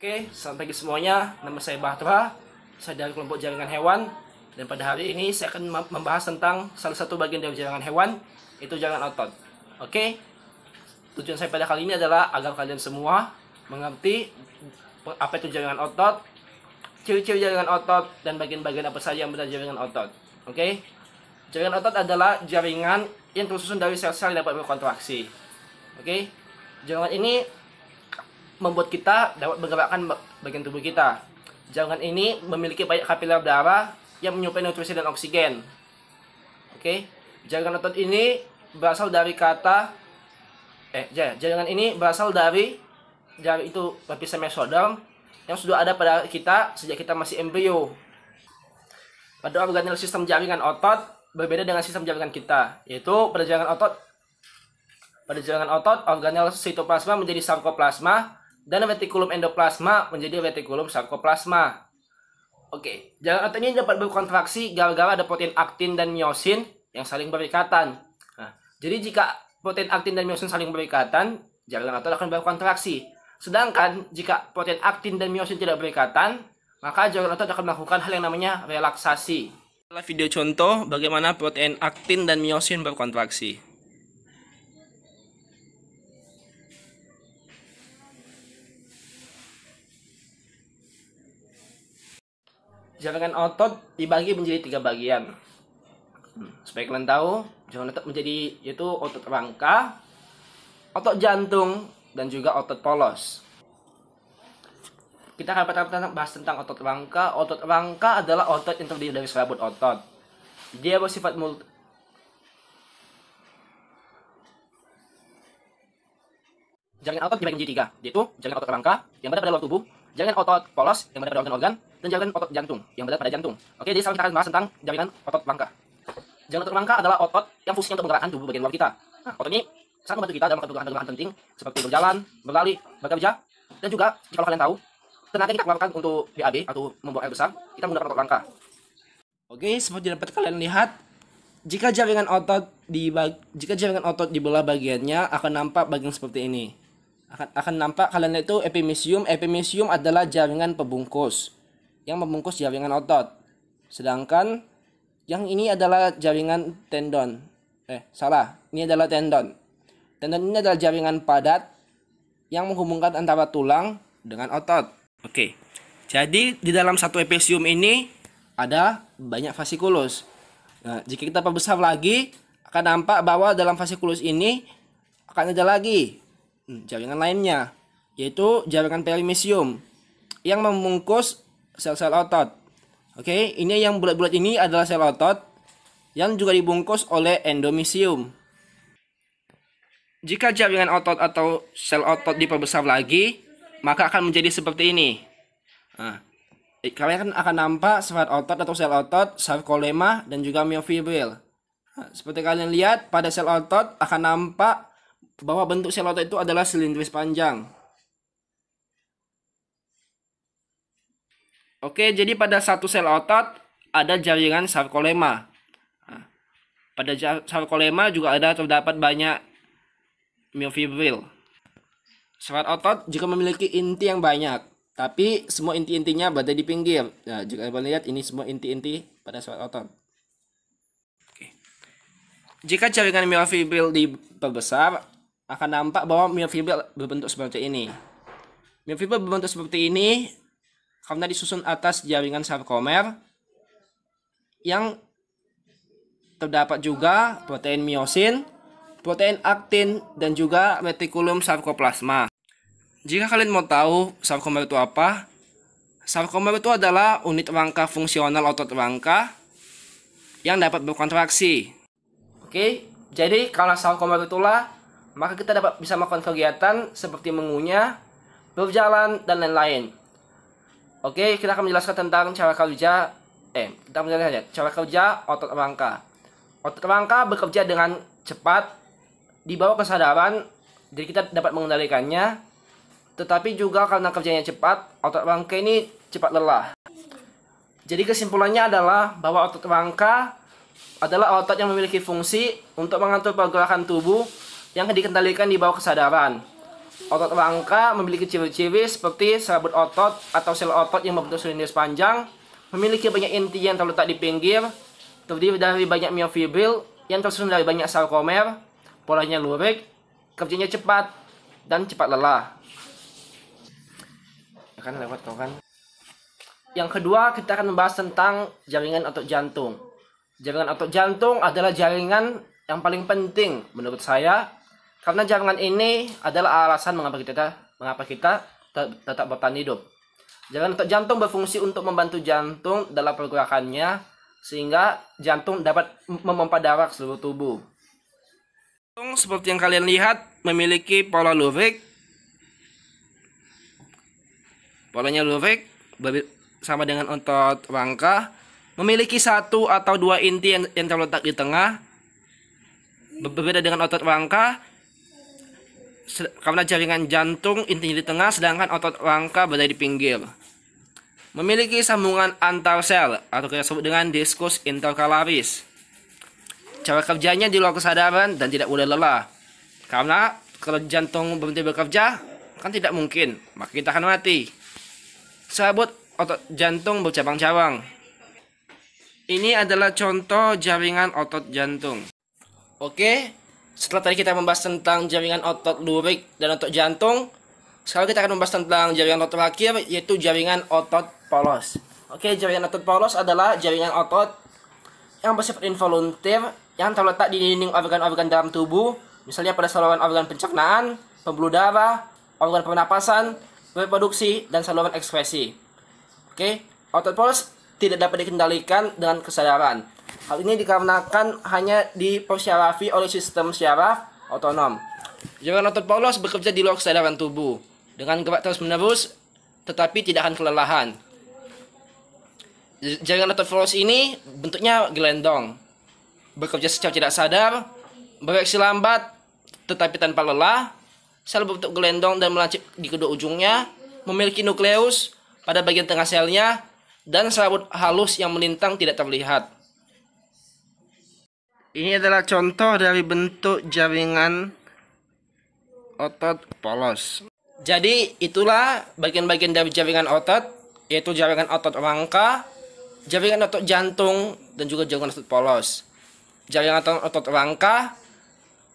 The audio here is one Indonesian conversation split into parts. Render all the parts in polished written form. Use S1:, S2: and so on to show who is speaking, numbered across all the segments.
S1: Oke, selamat pagi semuanya. Nama saya Bahtra. Saya dari kelompok jaringan hewan. Dan pada hari ini saya akan membahas tentang salah satu bagian dari jaringan hewan, yaitu jaringan otot. Oke, tujuan saya pada kali ini adalah agar kalian semua mengerti apa itu jaringan otot, ciri-ciri jaringan otot, dan bagian-bagian apa saja yang berada jaringan otot. Oke, jaringan otot adalah jaringan yang tersusun dari sel-sel yang dapat berkontraksi. Oke, jaringan ini membuat kita dapat menggerakkan bagian tubuh kita. Jaringan ini memiliki banyak kapiler darah yang menyuplai nutrisi dan oksigen. Oke, jaringan otot ini berasal dari jaringan ini berasal dari itu lapisan mesoderm yang sudah ada pada kita sejak kita masih embrio. Pada organel sistem jaringan otot berbeda dengan sistem jaringan kita, yaitu pada jaringan otot organel sitoplasma menjadi sarkoplasma dan retikulum endoplasma menjadi retikulum sarkoplasma. Oke, jaringan otot ini dapat berkontraksi gara-gara ada protein aktin dan miosin yang saling berikatan. Nah, jadi jika protein aktin dan miosin saling berikatan, jaringan otot akan berkontraksi. Sedangkan jika protein aktin dan miosin tidak berikatan, maka jaringan otot akan melakukan hal yang namanya relaksasi. Inilah video contoh bagaimana protein aktin dan miosin berkontraksi. Jaringan otot dibagi menjadi 3 bagian. Supaya kalian tahu, jaringan otot menjadi yaitu otot rangka, otot jantung, dan juga otot polos. Kita akan pertama bahas tentang otot rangka. Otot rangka adalah otot yang terdiri dari serabut otot. Dia bersifat jaringan otot dibagi menjadi 3, yaitu jaringan otot rangka yang berada pada luar tubuh, jaringan otot polos yang berada pada organ-organ, dan jaringan otot jantung yang berada pada jantung. Oke, jadi sekarang kita akan bahas tentang jaringan otot rangka. Jaringan otot rangka adalah otot yang fungsinya untuk menggerakkan tubuh bagian luar kita. Nah, otot ini sangat membantu kita dalam gerakan-gerakan penting seperti berjalan, berlari, bekerja, dan juga jika kalian tahu, tenaga kita keluarkan untuk BAB atau membuang air besar, kita menggunakan otot rangka. Oke, seperti dapat kalian lihat, jika jaringan otot dibelah bagiannya akan nampak bagian seperti ini. Akan nampak kalian itu epimysium. Epimysium adalah jaringan pembungkus yang membungkus jaringan otot. Sedangkan yang ini adalah jaringan tendon. Ini adalah tendon. Tendon ini adalah jaringan padat yang menghubungkan antara tulang dengan otot. Oke. Jadi di dalam satu epimysium ini ada banyak fasciculus. Nah, jika kita perbesar lagi, akan nampak bahwa dalam fasciculus ini akan ada lagi jaringan lainnya, yaitu jaringan perimysium yang membungkus sel-sel otot. Oke, ini yang bulat-bulat ini adalah sel otot yang juga dibungkus oleh endomysium. Jika jaringan otot atau sel otot diperbesar lagi, maka akan menjadi seperti ini. Nah, kalian akan nampak sifat otot atau sel otot, sarkolema, dan juga myofibril. Nah, seperti kalian lihat, pada sel otot akan nampak bahwa bentuk sel otot itu adalah silindris panjang. Oke, jadi pada satu sel otot ada jaringan sarkolema. Nah, pada sarkolema juga terdapat banyak myofibril. Sifat otot juga memiliki inti yang banyak, tapi semua inti-intinya berada di pinggir. Nah, jika kalian lihat, ini semua inti-inti pada sifat otot. Oke. Jika jaringan myofibril diperbesar, akan nampak bahwa myofibril berbentuk seperti ini. Myofibril berbentuk seperti ini karena disusun atas jaringan sarkomer yang terdapat juga protein miosin, protein aktin, dan juga retikulum sarkoplasma. Jika kalian mau tahu sarkomer itu apa, sarkomer itu adalah unit rangka fungsional otot rangka yang dapat berkontraksi. Oke, jadi karena sarkomer itulah maka kita bisa melakukan kegiatan seperti mengunyah, berjalan, dan lain-lain. Oke, kita akan menjelaskan tentang cara kerja otot rangka. Otot rangka bekerja dengan cepat di bawah kesadaran, jadi kita dapat mengendalikannya. Tetapi juga karena kerjanya cepat, otot rangka ini cepat lelah. Jadi kesimpulannya adalah bahwa otot rangka adalah otot yang memiliki fungsi untuk mengatur pergerakan tubuh yang dikendalikan di bawah kesadaran. Otot rangka memiliki ciri-ciri seperti serabut otot atau sel otot yang membentuk silinder panjang, memiliki banyak inti yang terletak di pinggir, terdiri dari banyak miofibril yang tersusun dari banyak sarkomer, polanya lurik, kerjanya cepat, dan cepat lelah. Ya kan lewat kau kan. Yang kedua, kita akan membahas tentang jaringan otot jantung. Jaringan otot jantung adalah jaringan yang paling penting menurut saya, karena jaringan ini adalah alasan mengapa kita tetap bertahan hidup. Jaringan otot jantung berfungsi untuk membantu jantung dalam pergerakannya, sehingga jantung dapat memompa darah ke seluruh tubuh. Jantung seperti yang kalian lihat memiliki pola lurik. Polanya lurik sama dengan otot rangka, memiliki satu atau dua inti yang terletak di tengah. Berbeda dengan otot rangka, karena jaringan jantung intinya di tengah, sedangkan otot rangka berada di pinggir. Memiliki sambungan antar sel atau kita sebut dengan diskus interkalaris. Cara kerjanya di luar kesadaran dan tidak mudah lelah. Karena kalau jantung berhenti bekerja kan tidak mungkin, maka kita akan mati. Serabut otot jantung bercabang-cabang. Ini adalah contoh jaringan otot jantung. Oke, setelah tadi kita membahas tentang jaringan otot lurik dan otot jantung, sekarang kita akan membahas tentang jaringan otot terakhir, yaitu jaringan otot polos. Oke, jaringan otot polos adalah jaringan otot yang bersifat involuntir yang terletak di dinding organ-organ dalam tubuh, misalnya pada saluran organ pencernaan, pembuluh darah, organ pernapasan, reproduksi, dan saluran ekskresi. Oke, otot polos tidak dapat dikendalikan dengan kesadaran. Hal ini dikarenakan hanya dipersyarafi oleh sistem syaraf otonom. Jaringan otot polos bekerja di luar kesadaran tubuh dengan gerak terus-menerus, tetapi tidak akan kelelahan. Jaringan otot polos ini bentuknya gelendong, bekerja secara tidak sadar, bereaksi lambat, tetapi tanpa lelah. Sel berbentuk gelendong dan melancip di kedua ujungnya, memiliki nukleus pada bagian tengah selnya, dan serabut halus yang melintang tidak terlihat. Ini adalah contoh dari bentuk jaringan otot polos. Jadi itulah bagian-bagian dari jaringan otot, yaitu jaringan otot rangka, jaringan otot jantung, dan juga jaringan otot polos. Jaringan otot rangka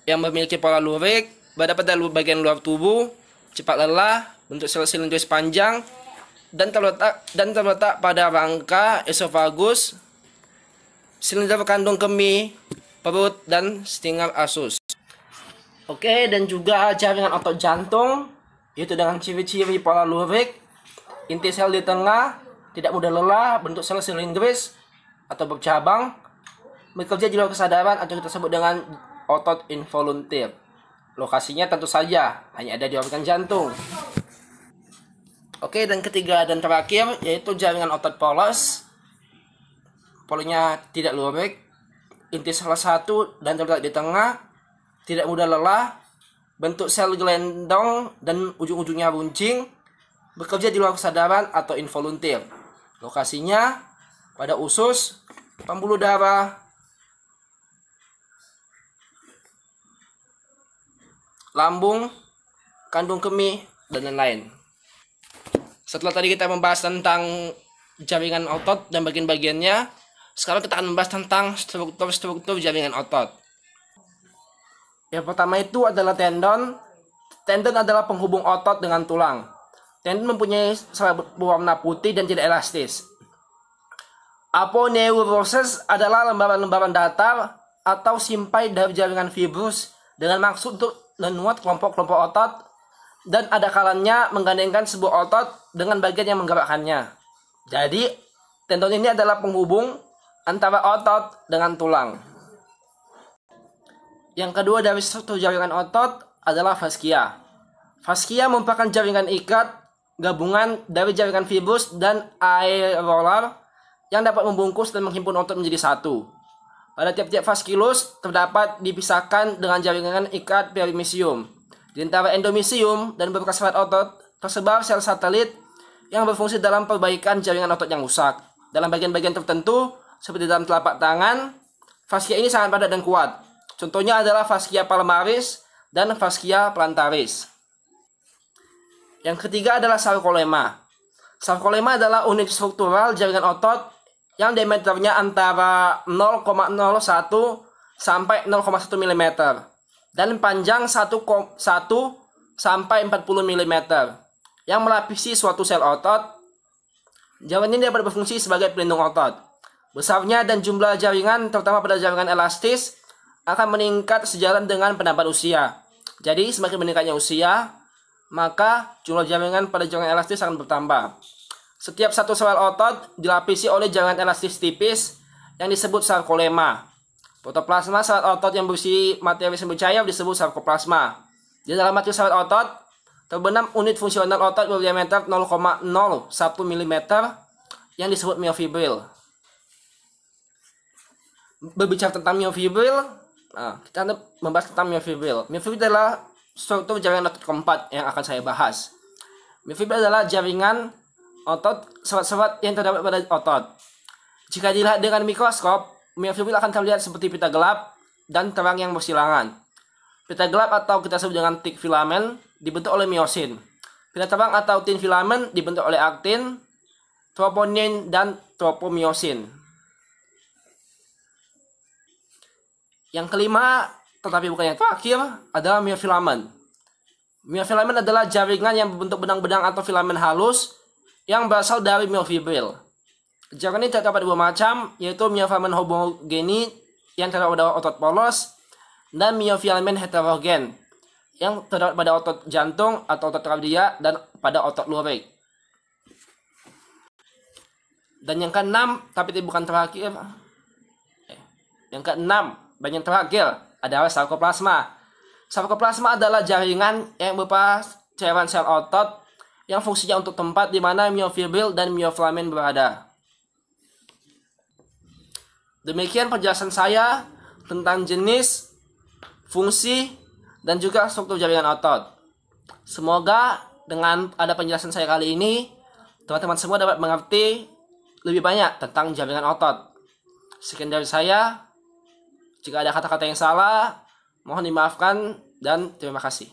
S1: yang memiliki pola lurik berada pada bagian luar tubuh, cepat lelah, bentuk sel silindris panjang, dan terletak pada rangka esofagus, silinder kandung kemih, perut, dan stinger asus. Oke, dan juga jaringan otot jantung, yaitu dengan ciri-ciri pola lurik, inti sel di tengah, tidak mudah lelah, bentuk sel silindris atau bercabang, bekerja di luar kesadaran atau kita sebut dengan otot involuntir. Lokasinya tentu saja hanya ada di organ jantung. Oke, dan ketiga dan terakhir yaitu jaringan otot polos. Polanya tidak lurik, inti salah satu dan terletak di tengah, tidak mudah lelah, bentuk sel gelendong dan ujung-ujungnya runcing, bekerja di luar kesadaran atau involuntir. Lokasinya pada usus, pembuluh darah, lambung, kandung kemih, dan lain-lain. Setelah tadi kita membahas tentang jaringan otot dan bagian-bagiannya, sekarang kita akan membahas tentang struktur-struktur jaringan otot. Yang pertama itu adalah tendon. Tendon adalah penghubung otot dengan tulang. Tendon mempunyai serabut berwarna putih dan tidak elastis. Aponeurosis adalah lembaran-lembaran datar atau simpai dari jaringan fibrus dengan maksud untuk menuat kelompok-kelompok otot, dan ada kalanya menggandengkan sebuah otot dengan bagian yang menggerakkannya. Jadi, tendon ini adalah penghubung antara otot dengan tulang. Yang kedua dari struktur jaringan otot adalah faskia. Faskia merupakan jaringan ikat gabungan dari jaringan fibrus dan aerolar yang dapat membungkus dan menghimpun otot menjadi satu. Pada tiap-tiap fasciculus terdapat dipisahkan dengan jaringan ikat perimisium. Di antara endomisium dan beberapa serat otot tersebar sel satelit yang berfungsi dalam perbaikan jaringan otot yang rusak. Dalam bagian-bagian tertentu, seperti dalam telapak tangan, faskia ini sangat padat dan kuat. Contohnya adalah fascia palmaris dan fascia plantaris. Yang ketiga adalah sarkolema. Sarkolema adalah unit struktural jaringan otot yang diameternya antara 0,01 sampai 0,1 mm dan panjang 1 sampai 40 mm yang melapisi suatu sel otot. Jaringan ini dapat berfungsi sebagai pelindung otot. Besarnya dan jumlah jaringan, terutama pada jaringan elastis, akan meningkat sejalan dengan penambahan usia. Jadi semakin meningkatnya usia, maka jumlah jaringan pada jaringan elastis akan bertambah. Setiap satu sel otot dilapisi oleh jaringan elastis tipis yang disebut sarkolema. Protoplasma sel otot yang berisi materi sumber cair disebut sarkoplasma. Di dalam materi sel otot terbenam unit fungsional otot berdiameter 0,01 mm yang disebut myofibril. Berbicara tentang myofibril, kita membahas tentang myofibril. Myofibril adalah struktur jaringan otot keempat yang akan saya bahas. Myofibril adalah jaringan otot serat-serat yang terdapat pada otot. Jika dilihat dengan mikroskop, myofibril akan terlihat seperti pita gelap dan terang yang bersilangan. Pita gelap atau kita sebut dengan thick filament dibentuk oleh myosin. Pita terang atau thin filament dibentuk oleh aktin, troponin, dan tropomyosin. Yang kelima, tetapi bukan yang terakhir, adalah myofilament. Myofilament adalah jaringan yang berbentuk benang-benang atau filamen halus yang berasal dari myofibril. Jaringan ini terdapat dua macam, yaitu myofilament homogeni yang terdapat pada otot polos dan myofilament heterogen yang terdapat pada otot jantung atau otot kardia dan pada otot lurik. Dan yang keenam, tapi bukan terakhir, yang keenam dan yang terakhir adalah sarkoplasma. Sarkoplasma adalah jaringan yang berupa cairan sel otot yang fungsinya untuk tempat di mana myofibril dan myofilament berada. Demikian penjelasan saya tentang jenis, fungsi, dan juga struktur jaringan otot. Semoga dengan ada penjelasan saya kali ini, teman-teman semua dapat mengerti lebih banyak tentang jaringan otot. Sekian dari saya. Jika ada kata-kata yang salah, mohon dimaafkan dan terima kasih.